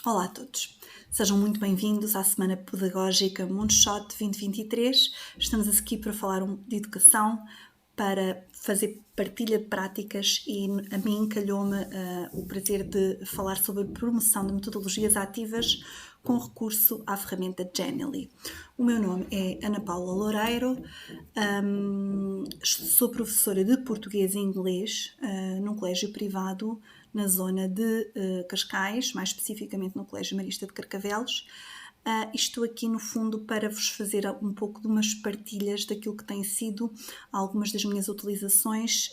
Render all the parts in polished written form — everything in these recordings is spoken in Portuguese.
Olá a todos, sejam muito bem-vindos à Semana Pedagógica Moonshot 2023. Estamos aqui para falar de educação, para fazer partilha de práticas e a mim calhou-me o prazer de falar sobre promoção de metodologias ativas com recurso à ferramenta Genially. O meu nome é Ana Paula Loureiro, sou professora de português e inglês num colégio privado na zona de Cascais, mais especificamente no Colégio Marista de Carcavelos. Estou aqui no fundo para vos fazer um pouco de umas partilhas daquilo que têm sido algumas das minhas utilizações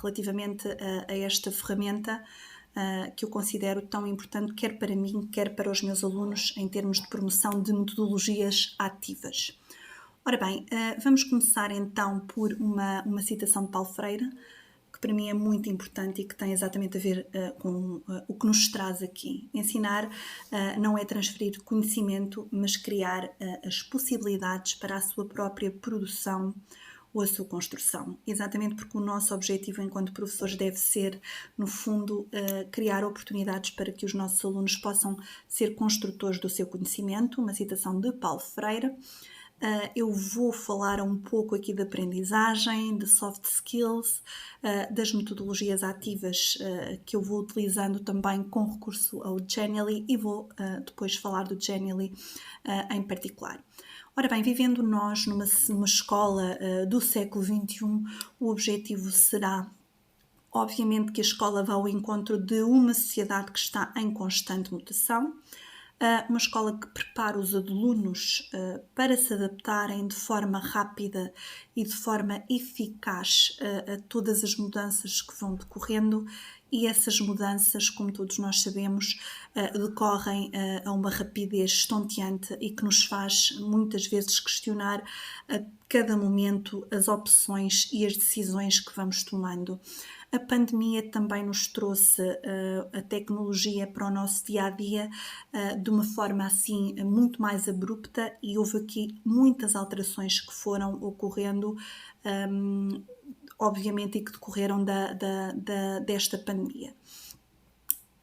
relativamente a esta ferramenta que eu considero tão importante, quer para mim, quer para os meus alunos, em termos de promoção de metodologias ativas. Ora bem, vamos começar então por uma citação de Paulo Freire, que para mim é muito importante e que tem exatamente a ver com o que nos traz aqui. Ensinar não é transferir conhecimento, mas criar as possibilidades para a sua própria produção ou a sua construção. Exatamente porque o nosso objetivo enquanto professores deve ser, no fundo, criar oportunidades para que os nossos alunos possam ser construtores do seu conhecimento. Uma citação de Paulo Freire. Eu vou falar um pouco aqui de aprendizagem, de soft skills, das metodologias ativas que eu vou utilizando também com recurso ao Genially e vou depois falar do Genially em particular. Ora bem, vivendo nós numa escola do século XXI, o objetivo será obviamente que a escola vá ao encontro de uma sociedade que está em constante mutação, uma escola que prepara os alunos para se adaptarem de forma rápida e de forma eficaz a todas as mudanças que vão decorrendo, e essas mudanças, como todos nós sabemos, decorrem a uma rapidez estonteante e que nos faz muitas vezes questionar a cada momento as opções e as decisões que vamos tomando. A pandemia também nos trouxe a tecnologia para o nosso dia-a-dia de uma forma assim muito mais abrupta, e houve aqui muitas alterações que foram ocorrendo, obviamente, e que decorreram desta pandemia.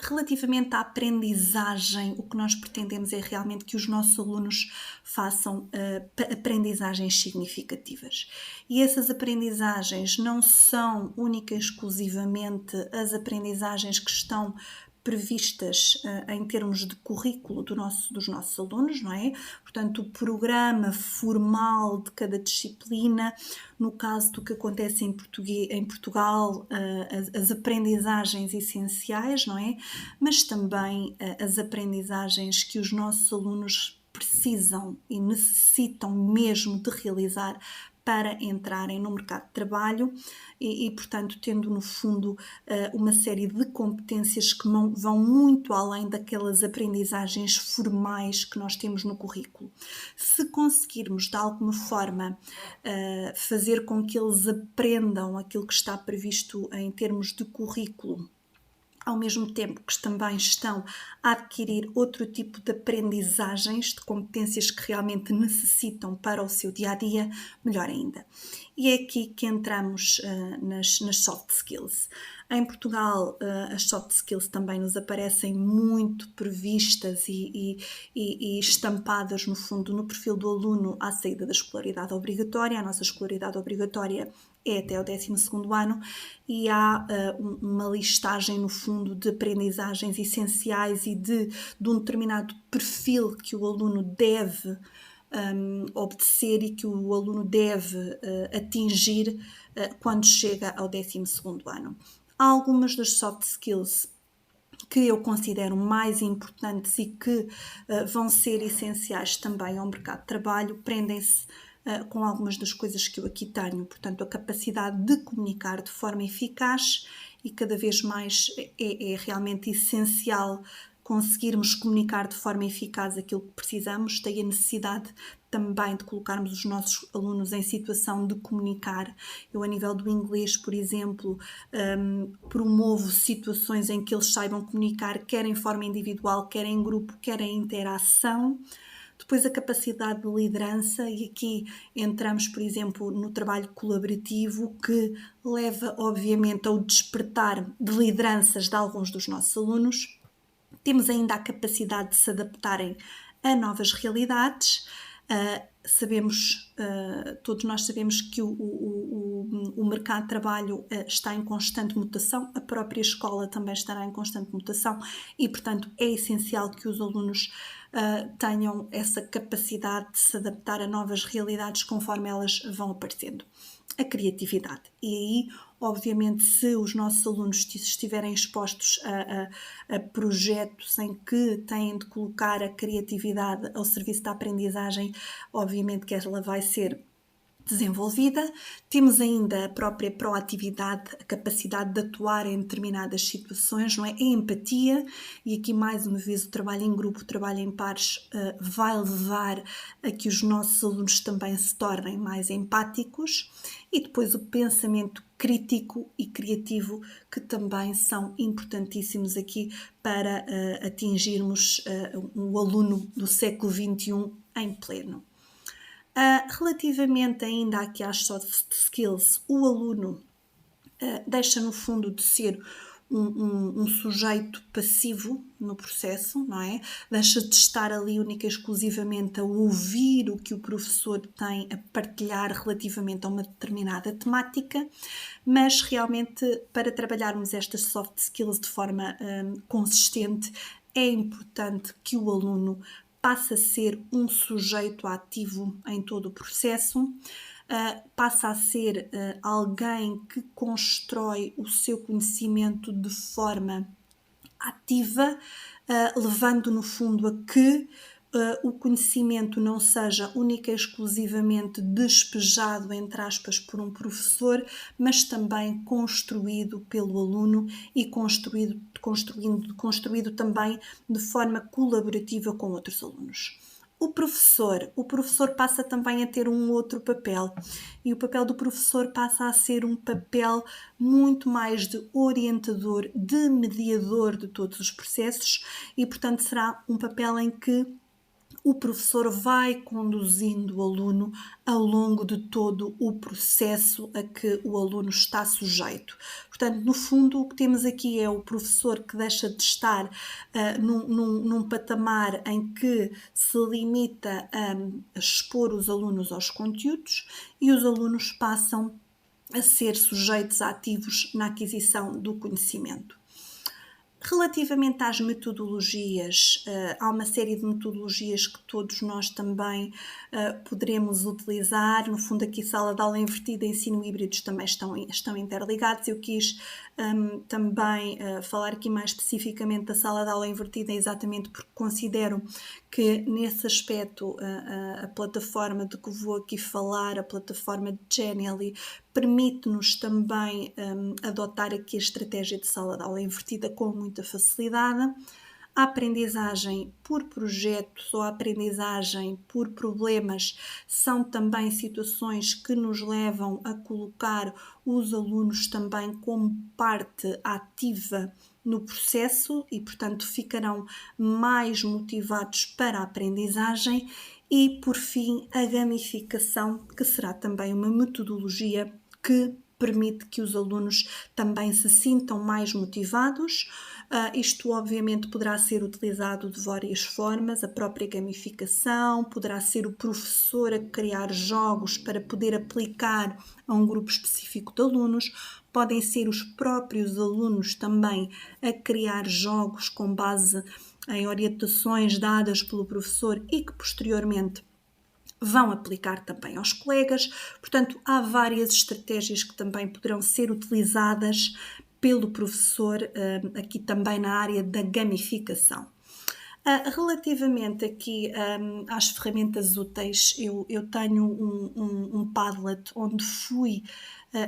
Relativamente à aprendizagem, o que nós pretendemos é realmente que os nossos alunos façam aprendizagens significativas. E essas aprendizagens não são única e exclusivamente as aprendizagens que estão previstas em termos de currículo dos nossos alunos, não é? Portanto, o programa formal de cada disciplina, no caso do que acontece em Portugal, as aprendizagens essenciais, não é? Mas também as aprendizagens que os nossos alunos precisam e necessitam mesmo de realizar para entrarem no mercado de trabalho e portanto, tendo no fundo uma série de competências que vão muito além daquelas aprendizagens formais que nós temos no currículo. Se conseguirmos, de alguma forma, fazer com que eles aprendam aquilo que está previsto em termos de currículo, ao mesmo tempo que também estão a adquirir outro tipo de aprendizagens, de competências que realmente necessitam para o seu dia-a-dia, melhor ainda. E é aqui que entramos nas soft skills. Em Portugal, as soft skills também nos aparecem muito previstas e estampadas, no fundo, no perfil do aluno à saída da escolaridade obrigatória. A nossa escolaridade obrigatória é até o 12º ano, e há uma listagem, no fundo, de aprendizagens essenciais e de um determinado perfil que o aluno deve obedecer e que o aluno deve atingir quando chega ao 12º ano. Há algumas das soft skills que eu considero mais importantes e que vão ser essenciais também ao mercado de trabalho, prendem-se com algumas das coisas que eu aqui tenho. Portanto, a capacidade de comunicar de forma eficaz, e cada vez mais é realmente essencial conseguirmos comunicar de forma eficaz aquilo que precisamos. Tem a necessidade também de colocarmos os nossos alunos em situação de comunicar. Eu, a nível do inglês, por exemplo, promovo situações em que eles saibam comunicar, quer em forma individual, quer em grupo, quer em interação. Depois a capacidade de liderança, e aqui entramos, por exemplo, no trabalho colaborativo, que leva, obviamente, ao despertar de lideranças de alguns dos nossos alunos. Temos ainda a capacidade de se adaptarem a novas realidades. Todos nós sabemos que o mercado de trabalho está em constante mutação, a própria escola também estará em constante mutação e, portanto, é essencial que os alunos tenham essa capacidade de se adaptar a novas realidades conforme elas vão aparecendo. A criatividade. E aí, obviamente, se os nossos alunos estiverem expostos a projetos em que têm de colocar a criatividade ao serviço da aprendizagem, obviamente que ela vai ser desenvolvida. Temos ainda a própria proatividade, a capacidade de atuar em determinadas situações, não é? A empatia, e aqui mais uma vez o trabalho em grupo, o trabalho em pares vai levar a que os nossos alunos também se tornem mais empáticos, e depois o pensamento crítico e criativo, que também são importantíssimos aqui para atingirmos o aluno do século XXI em pleno. Relativamente ainda aqui às soft skills, o aluno deixa no fundo de ser um sujeito passivo no processo, não é? Deixa de estar ali única e exclusivamente a ouvir o que o professor tem a partilhar relativamente a uma determinada temática, mas realmente para trabalharmos estas soft skills de forma consistente, é importante que o aluno passa a ser um sujeito ativo em todo o processo, passa a ser alguém que constrói o seu conhecimento de forma ativa, levando no fundo a que o conhecimento não seja única e exclusivamente despejado, entre aspas, por um professor, mas também construído pelo aluno e construído também de forma colaborativa com outros alunos. O professor passa também a ter um outro papel, e o papel do professor passa a ser um papel muito mais de orientador, de mediador de todos os processos, e portanto será um papel em que o professor vai conduzindo o aluno ao longo de todo o processo a que o aluno está sujeito. Portanto, no fundo, o que temos aqui é o professor que deixa de estar num patamar em que se limita a expor os alunos aos conteúdos, e os alunos passam a ser sujeitos ativos na aquisição do conhecimento. Relativamente às metodologias, há uma série de metodologias que todos nós também poderemos utilizar. No fundo, aqui sala de aula invertida e ensino híbridos também estão interligados. Eu quis também falar aqui mais especificamente da sala de aula invertida, exatamente porque considero que nesse aspecto a plataforma de que vou aqui falar, a plataforma de Genially, permite-nos também adotar aqui a estratégia de sala de aula invertida com muita facilidade. A aprendizagem por projetos ou a aprendizagem por problemas são também situações que nos levam a colocar os alunos também como parte ativa no processo e, portanto, ficarão mais motivados para a aprendizagem. E, por fim, a gamificação, que será também uma metodologia que permite que os alunos também se sintam mais motivados. Isto obviamente poderá ser utilizado de várias formas, a própria gamificação, poderá ser o professor a criar jogos para poder aplicar a um grupo específico de alunos, podem ser os próprios alunos também a criar jogos com base em orientações dadas pelo professor e que posteriormente vão aplicar também aos colegas. Portanto, há várias estratégias que também poderão ser utilizadas pelo professor aqui também na área da gamificação. Relativamente aqui às ferramentas úteis, eu tenho um Padlet onde fui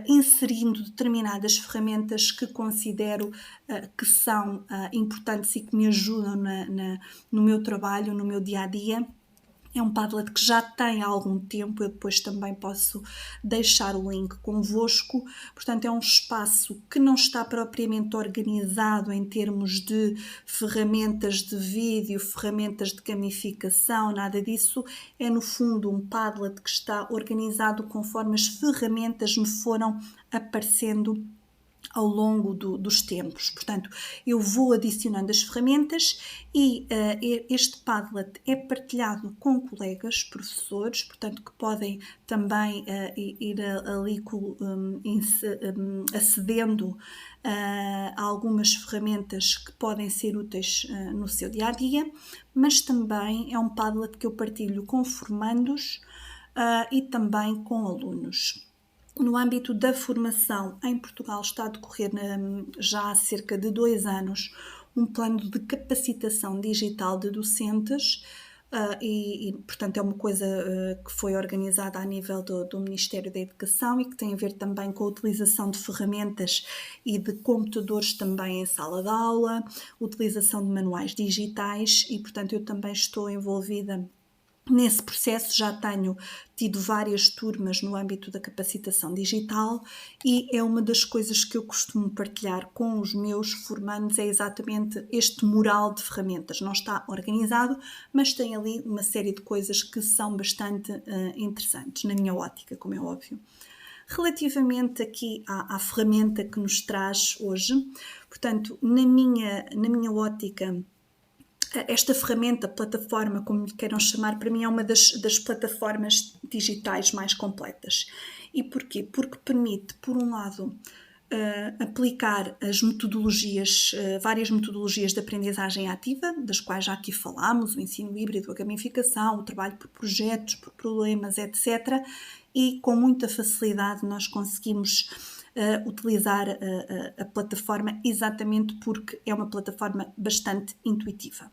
inserindo determinadas ferramentas que considero que são importantes e que me ajudam no meu trabalho, no meu dia-a-dia. É um Padlet que já tem há algum tempo, eu depois também posso deixar o link convosco. Portanto, é um espaço que não está propriamente organizado em termos de ferramentas de vídeo, ferramentas de gamificação, nada disso. É, no fundo, um Padlet que está organizado conforme as ferramentas me foram aparecendo ao longo dos tempos. Portanto, eu vou adicionando as ferramentas e este Padlet é partilhado com colegas, professores, portanto, que podem também ir ali acedendo a algumas ferramentas que podem ser úteis no seu dia-a-dia, mas também é um Padlet que eu partilho com formandos e também com alunos. No âmbito da formação, em Portugal está a decorrer já há cerca de 2 anos um plano de capacitação digital de docentes portanto, é uma coisa que foi organizada a nível do Ministério da Educação e que tem a ver também com a utilização de ferramentas e de computadores também em sala de aula, utilização de manuais digitais e, portanto, eu também estou envolvida nesse processo. Já tenho tido várias turmas no âmbito da capacitação digital e é uma das coisas que eu costumo partilhar com os meus formandos, é exatamente este mural de ferramentas. Não está organizado, mas tem ali uma série de coisas que são bastante interessantes, na minha ótica, como é óbvio. Relativamente aqui à ferramenta que nos traz hoje, portanto, na minha ótica, esta ferramenta, plataforma, como lhe queiram chamar, para mim é uma das plataformas digitais mais completas. E porquê? Porque permite, por um lado, aplicar as metodologias, várias metodologias de aprendizagem ativa, das quais já aqui falámos, o ensino híbrido, a gamificação, o trabalho por projetos, por problemas, etc. E com muita facilidade nós conseguimos utilizar a plataforma, exatamente porque é uma plataforma bastante intuitiva.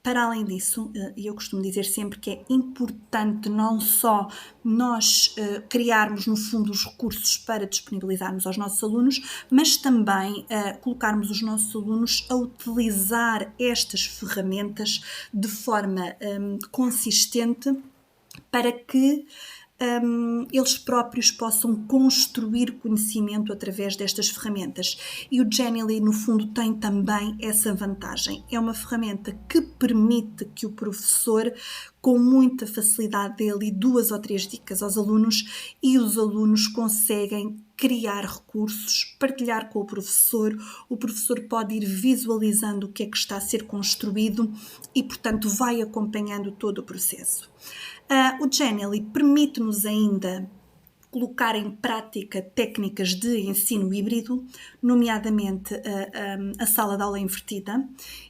Para além disso, eu costumo dizer sempre que é importante não só nós criarmos, no fundo, os recursos para disponibilizarmos aos nossos alunos, mas também colocarmos os nossos alunos a utilizar estas ferramentas de forma consistente para que eles próprios possam construir conhecimento através destas ferramentas. E o Genially, no fundo, tem também essa vantagem. É uma ferramenta que permite que o professor, com muita facilidade, dê ali 2 ou 3 dicas aos alunos e os alunos conseguem criar recursos, partilhar com o professor pode ir visualizando o que é que está a ser construído e, portanto, vai acompanhando todo o processo. O Genially permite-nos ainda colocar em prática técnicas de ensino híbrido, nomeadamente a sala de aula invertida,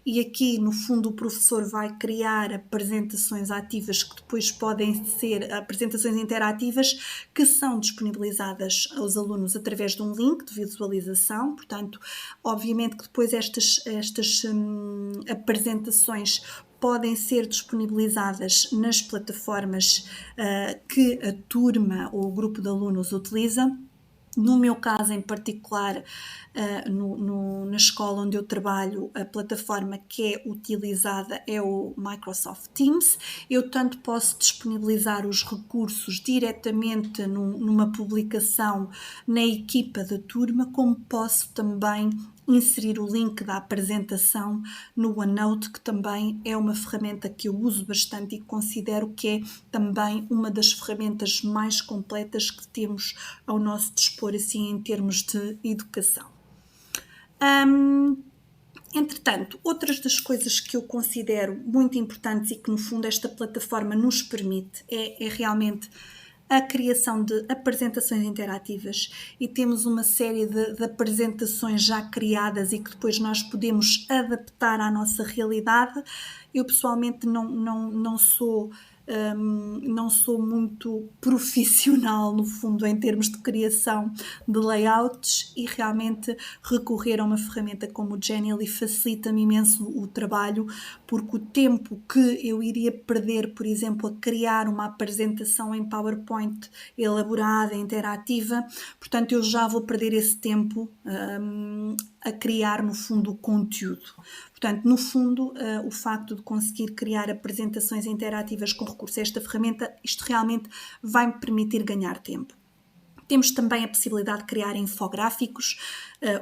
e aqui no fundo o professor vai criar apresentações ativas que depois podem ser apresentações interativas que são disponibilizadas aos alunos através de um link de visualização. Portanto, obviamente que depois estas apresentações podem ser disponibilizadas nas plataformas que a turma ou o grupo de alunos utiliza. No meu caso em particular, na escola onde eu trabalho, a plataforma que é utilizada é o Microsoft Teams. Eu tanto posso disponibilizar os recursos diretamente numa publicação na equipa da turma, como posso também inserir o link da apresentação no OneNote, que também é uma ferramenta que eu uso bastante e considero que é também uma das ferramentas mais completas que temos ao nosso dispor, assim, em termos de educação. Entretanto, outras das coisas que eu considero muito importantes e que no fundo esta plataforma nos permite é realmente a criação de apresentações interativas, e temos uma série de apresentações já criadas e que depois nós podemos adaptar à nossa realidade. Eu pessoalmente não sou muito profissional, no fundo, em termos de criação de layouts, e realmente recorrer a uma ferramenta como o Genially facilita-me imenso o trabalho, porque o tempo que eu iria perder, por exemplo, a criar uma apresentação em PowerPoint elaborada, interativa, portanto eu já vou perder esse tempo a criar, no fundo, o conteúdo. Portanto, no fundo, o facto de conseguir criar apresentações interativas com recurso a esta ferramenta, isto realmente vai-me permitir ganhar tempo. Temos também a possibilidade de criar infográficos.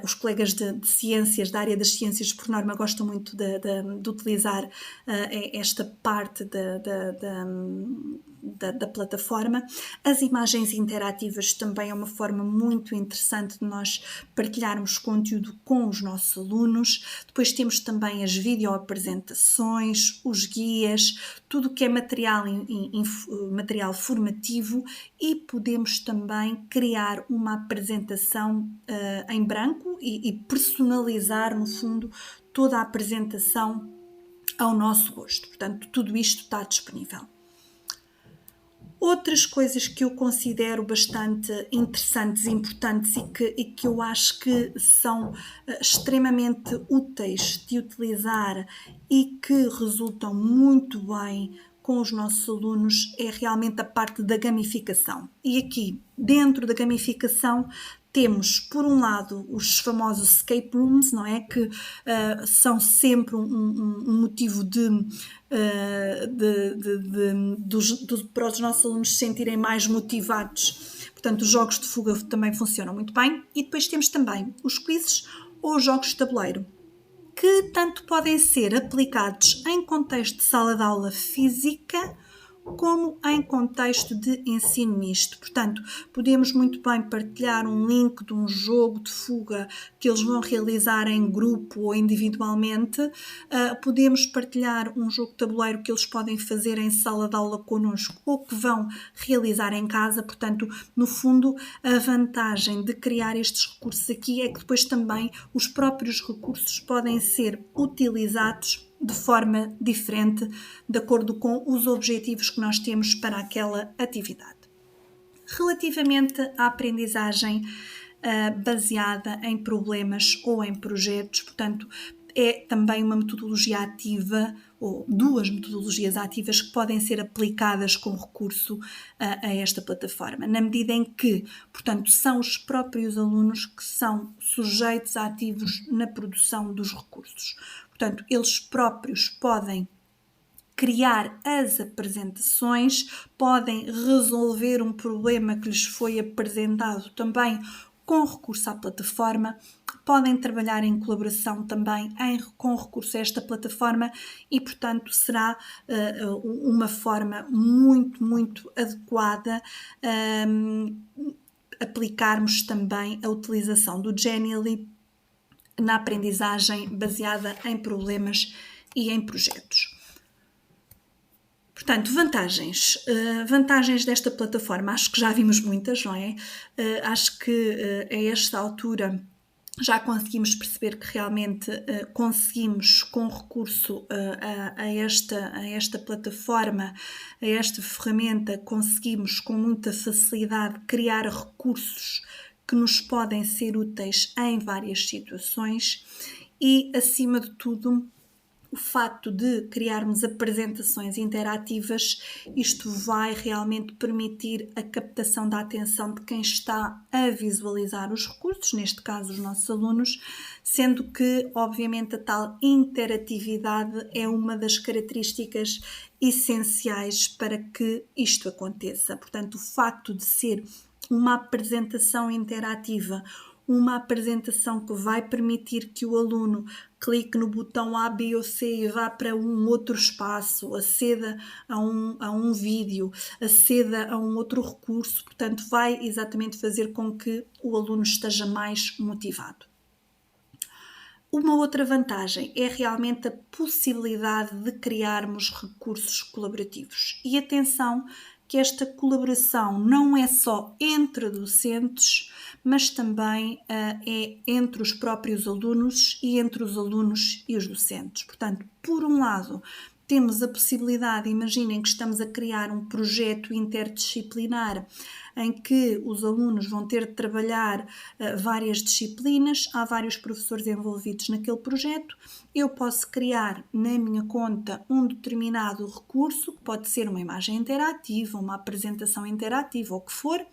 Os colegas de ciências, da área das ciências, por norma, gostam muito de utilizar esta parte da plataforma. As imagens interativas também é uma forma muito interessante de nós partilharmos conteúdo com os nossos alunos. Depois temos também as videoapresentações, os guias, tudo o que é material formativo, e podemos também criar uma apresentação em branco e personalizar, no fundo, toda a apresentação ao nosso gosto. Portanto, tudo isto está disponível. Outras coisas que eu considero bastante interessantes e importantes e que eu acho que são extremamente úteis de utilizar e que resultam muito bem com os nossos alunos é realmente a parte da gamificação. E aqui, dentro da gamificação, temos, por um lado, os famosos escape rooms, não é? Que são sempre um motivo para os nossos alunos se sentirem mais motivados. Portanto, os jogos de fuga também funcionam muito bem. E depois temos também os quizzes ou os jogos de tabuleiro, que tanto podem ser aplicados em contexto de sala de aula física como em contexto de ensino misto. Portanto, podemos muito bem partilhar um link de um jogo de fuga que eles vão realizar em grupo ou individualmente. Podemos partilhar um jogo de tabuleiro que eles podem fazer em sala de aula connosco ou que vão realizar em casa. Portanto, no fundo, a vantagem de criar estes recursos aqui é que depois também os próprios recursos podem ser utilizados de forma diferente, de acordo com os objetivos que nós temos para aquela atividade. Relativamente à aprendizagem baseada em problemas ou em projetos, portanto, é também uma metodologia ativa, ou duas metodologias ativas que podem ser aplicadas com recurso a esta plataforma, na medida em que, portanto, são os próprios alunos que são sujeitos ativos na produção dos recursos. Portanto, eles próprios podem criar as apresentações, podem resolver um problema que lhes foi apresentado também com recurso à plataforma, podem trabalhar em colaboração também com recurso a esta plataforma e, portanto, será uma forma muito, muito adequada aplicarmos também a utilização do Genially na aprendizagem baseada em problemas e em projetos. Portanto, vantagens desta plataforma, acho que já vimos muitas, não é? Acho que a esta altura já conseguimos perceber que realmente conseguimos, com recurso a esta plataforma, a esta ferramenta, conseguimos com muita facilidade criar recursos que nos podem ser úteis em várias situações e, acima de tudo, o facto de criarmos apresentações interativas, isto vai realmente permitir a captação da atenção de quem está a visualizar os recursos, neste caso os nossos alunos, sendo que, obviamente, a tal interatividade é uma das características essenciais para que isto aconteça. Portanto, o facto de ser uma apresentação interativa, uma apresentação que vai permitir que o aluno clique no botão A, B ou C e vá para um outro espaço, aceda a um vídeo, aceda a um outro recurso, portanto vai exatamente fazer com que o aluno esteja mais motivado. Uma outra vantagem é realmente a possibilidade de criarmos recursos colaborativos. E atenção que esta colaboração não é só entre docentes, mas também é entre os próprios alunos e entre os alunos e os docentes. Portanto, por um lado, temos a possibilidade, imaginem que estamos a criar um projeto interdisciplinar em que os alunos vão ter de trabalhar várias disciplinas, há vários professores envolvidos naquele projeto, eu posso criar na minha conta um determinado recurso, que pode ser uma imagem interativa, uma apresentação interativa, ou o que for,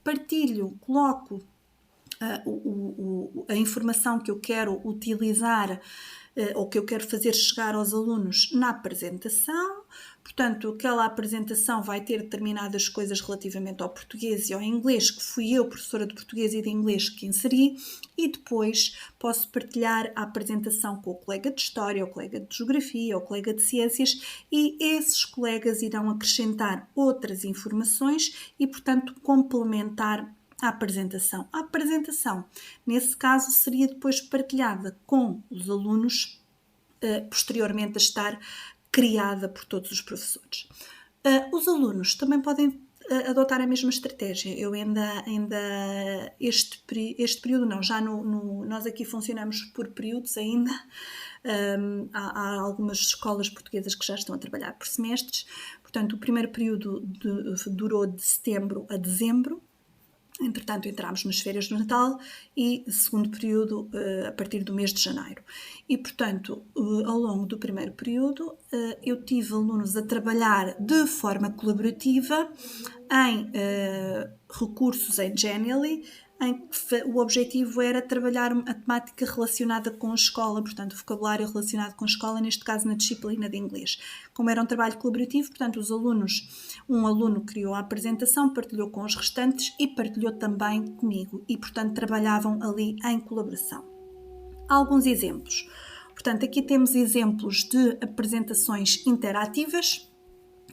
partilho, coloco a informação que eu quero utilizar ou que eu quero fazer chegar aos alunos na apresentação, Portanto, aquela apresentação vai ter determinadas coisas relativamente ao português e ao inglês, que fui eu, professora de português e de inglês, que inseri, e depois posso partilhar a apresentação com o colega de História, o colega de Geografia, o colega de Ciências, e esses colegas irão acrescentar outras informações e, portanto, complementar a apresentação. A apresentação, nesse caso, seria depois partilhada com os alunos, posteriormente a estar criada por todos os professores. Os alunos também podem adotar a mesma estratégia. Eu este período não, já nós aqui funcionamos por períodos ainda. Há algumas escolas portuguesas que já estão a trabalhar por semestres. Portanto, o primeiro período durou de setembro a dezembro. Entretanto, entramos nas férias do Natal e segundo período a partir do mês de janeiro. E, portanto, ao longo do primeiro período, eu tive alunos a trabalhar de forma colaborativa em recursos em Genially, em que o objetivo era trabalhar a temática relacionada com a escola, portanto, o vocabulário relacionado com a escola, neste caso na disciplina de inglês. Como era um trabalho colaborativo, portanto, um aluno criou a apresentação, partilhou com os restantes e partilhou também comigo e, portanto, trabalhavam ali em colaboração. Alguns exemplos. Portanto, aqui temos exemplos de apresentações interativas.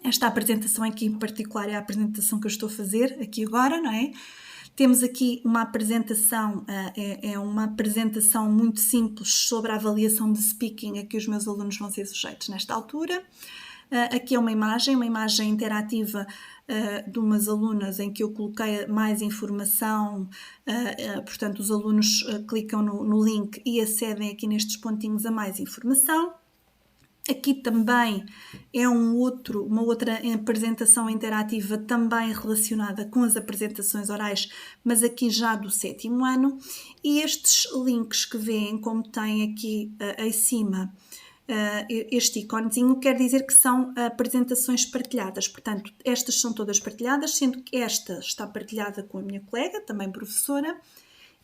Esta apresentação aqui em particular é a apresentação que eu estou a fazer aqui agora, não é? Temos aqui uma apresentação, é uma apresentação muito simples sobre a avaliação de speaking a que os meus alunos vão ser sujeitos nesta altura. Aqui é uma imagem interativa de umas alunas em que eu coloquei mais informação, portanto os alunos clicam no link e acedem aqui nestes pontinhos a mais informação. Aqui também é uma outra apresentação interativa também relacionada com as apresentações orais, mas aqui já do 7º ano. E estes links que veem, como tem aqui em cima, este iconezinho, quer dizer que são apresentações partilhadas. Portanto, estas são todas partilhadas, sendo que esta está partilhada com a minha colega, também professora,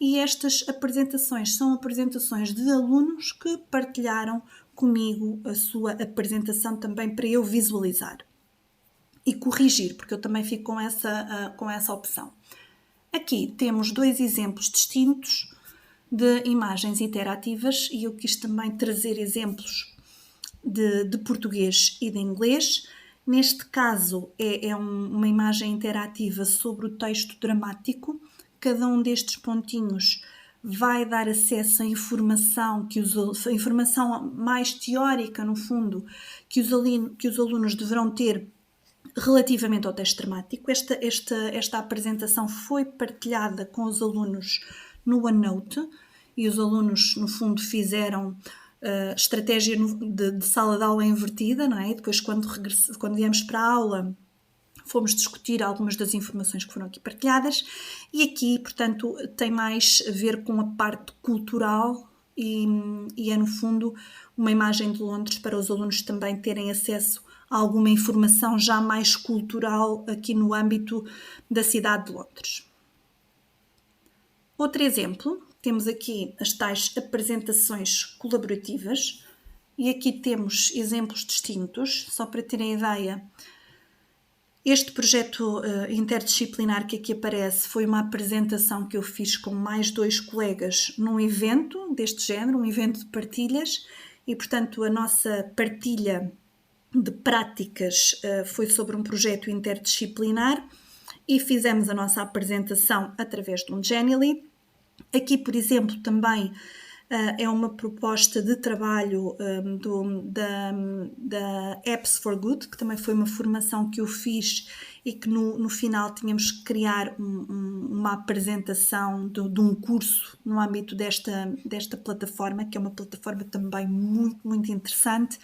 e estas apresentações são apresentações de alunos que partilharam comigo a sua apresentação também para eu visualizar e corrigir, porque eu também fico com essa opção. Aqui temos 2 exemplos distintos de imagens interativas e eu quis também trazer exemplos de português e de inglês. Neste caso é uma imagem interativa sobre o texto dramático. Cada um destes pontinhos vai dar acesso à informação, a informação mais teórica, no fundo, que os alunos deverão ter relativamente ao texto dramático. Esta apresentação foi partilhada com os alunos no OneNote e os alunos, no fundo, fizeram estratégia de sala de aula invertida, não é? E depois, quando viemos para a aula, fomos discutir algumas das informações que foram aqui partilhadas e aqui, portanto, tem mais a ver com a parte cultural e é, no fundo, uma imagem de Londres para os alunos também terem acesso a alguma informação já mais cultural aqui no âmbito da cidade de Londres. Outro exemplo, temos aqui as tais apresentações colaborativas e aqui temos exemplos distintos, só para terem ideia. Este projeto interdisciplinar que aqui aparece foi uma apresentação que eu fiz com mais 2 colegas num evento deste género, um evento de partilhas, e portanto a nossa partilha de práticas foi sobre um projeto interdisciplinar e fizemos a nossa apresentação através de um Genially. Aqui, por exemplo, também é uma proposta de trabalho da Apps for Good, que também foi uma formação que eu fiz e que no final tínhamos que criar uma apresentação de um curso no âmbito desta plataforma, que é uma plataforma também muito, muito interessante.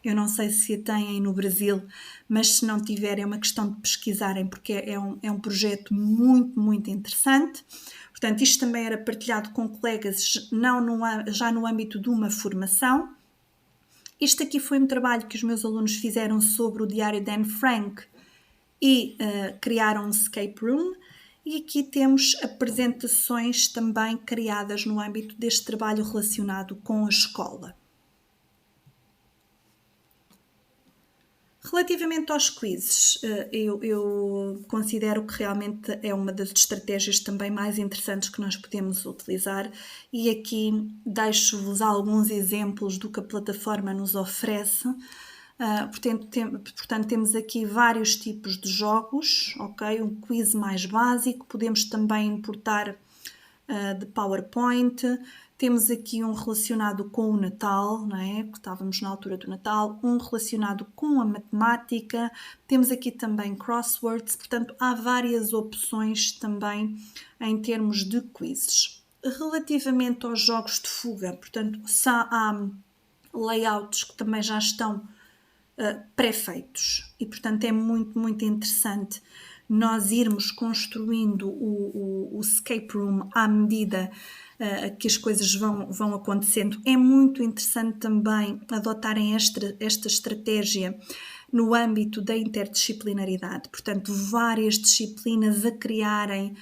Eu não sei se a têm no Brasil, mas se não tiverem é uma questão de pesquisarem, porque é um projeto muito, muito interessante. Portanto, isto também era partilhado com colegas já no âmbito de uma formação. Isto aqui foi um trabalho que os meus alunos fizeram sobre o diário de Anne Frank e criaram um escape room. E aqui temos apresentações também criadas no âmbito deste trabalho relacionado com a escola. Relativamente aos quizzes, eu considero que realmente é uma das estratégias também mais interessantes que nós podemos utilizar, e aqui deixo-vos alguns exemplos do que a plataforma nos oferece. Portanto, temos aqui vários tipos de jogos, ok? Um quiz mais básico, podemos também importar de PowerPoint. Temos aqui um relacionado com o Natal, não é? Porque estávamos na altura do Natal, um relacionado com a matemática, temos aqui também crosswords, portanto há várias opções também em termos de quizzes. Relativamente aos jogos de fuga, portanto há layouts que também já estão pré-feitos, e portanto é muito, muito interessante nós irmos construindo o escape room à medida que as coisas vão acontecendo. É muito interessante também adotarem esta estratégia no âmbito da interdisciplinaridade, portanto várias disciplinas a criarem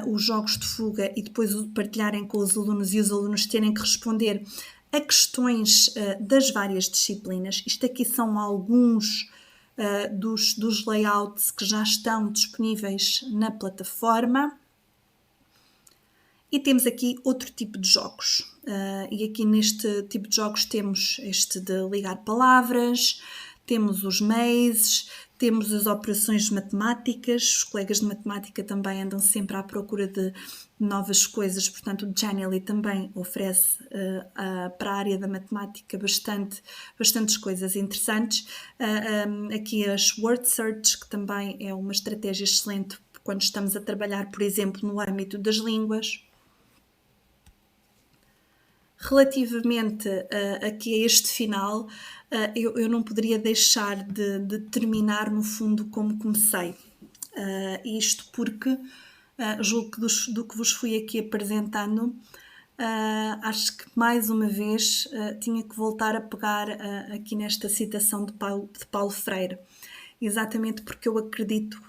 os jogos de fuga e depois partilharem com os alunos e os alunos terem que responder a questões das várias disciplinas. Isto aqui são alguns dos layouts que já estão disponíveis na plataforma. E temos aqui outro tipo de jogos. E aqui neste tipo de jogos temos este de ligar palavras, temos os mazes, temos as operações matemáticas. Os colegas de matemática também andam sempre à procura de novas coisas, portanto o Genially também oferece para a área da matemática bastantes coisas interessantes. Aqui as word search, que também é uma estratégia excelente quando estamos a trabalhar, por exemplo, no âmbito das línguas. Relativamente aqui a este final, eu não poderia deixar de terminar no fundo como comecei. Isto porque julgo que do que vos fui aqui apresentando, acho que mais uma vez tinha que voltar a pegar aqui nesta citação de Paulo Freire, exatamente porque eu acredito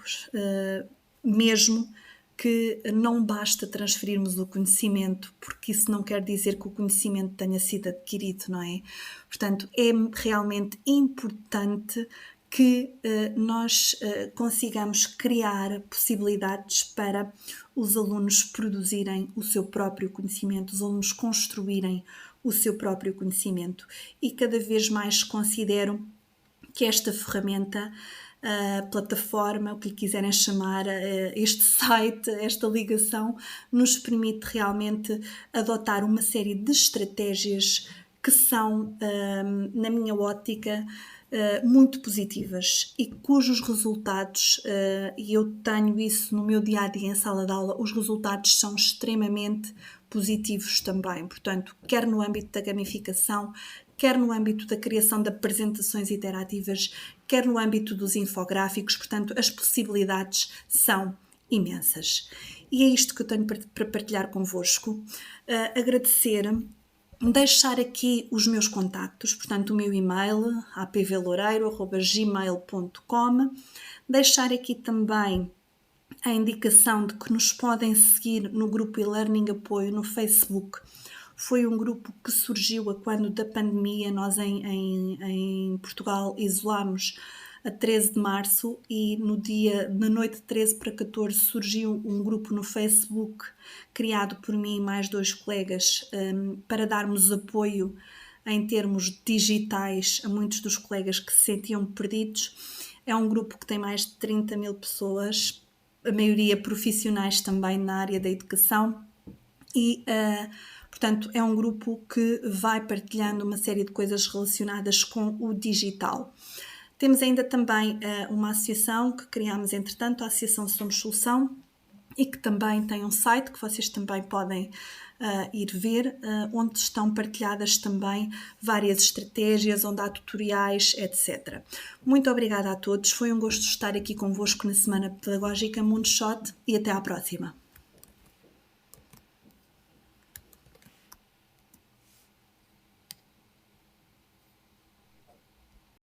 mesmo que não basta transferirmos o conhecimento, porque isso não quer dizer que o conhecimento tenha sido adquirido, não é? Portanto, é realmente importante que nós consigamos criar possibilidades para os alunos produzirem o seu próprio conhecimento, os alunos construírem o seu próprio conhecimento. E cada vez mais considero que esta ferramenta, a plataforma, o que lhe quiserem chamar, este site, esta ligação, nos permite realmente adotar uma série de estratégias que são, na minha ótica, muito positivas e cujos resultados, e eu tenho isso no meu dia-a-dia em sala de aula, os resultados são extremamente positivos também. Portanto, quer no âmbito da gamificação, quer no âmbito da criação de apresentações interativas, quer no âmbito dos infográficos, portanto, as possibilidades são imensas. E é isto que eu tenho para partilhar convosco. Agradecer, deixar aqui os meus contactos, portanto, o meu e-mail, apvloureiro@gmail.com, deixar aqui também a indicação de que nos podem seguir no grupo e-Learning Apoio no Facebook. Foi um grupo que surgiu a quando da pandemia. Nós em Portugal isolámos a 13 de março e na noite de 13 para 14 surgiu um grupo no Facebook criado por mim e mais 2 colegas para darmos apoio em termos digitais a muitos dos colegas que se sentiam perdidos. É um grupo que tem mais de 30 mil pessoas, a maioria profissionais também na área da educação, e portanto é um grupo que vai partilhando uma série de coisas relacionadas com o digital. Temos ainda também uma associação que criámos entretanto, a Associação Somos Solução, e que também tem um site que vocês também podem ir ver, onde estão partilhadas também várias estratégias, onde há tutoriais, etc. Muito obrigada a todos, foi um gosto estar aqui convosco na Semana Pedagógica Moonshot e até à próxima.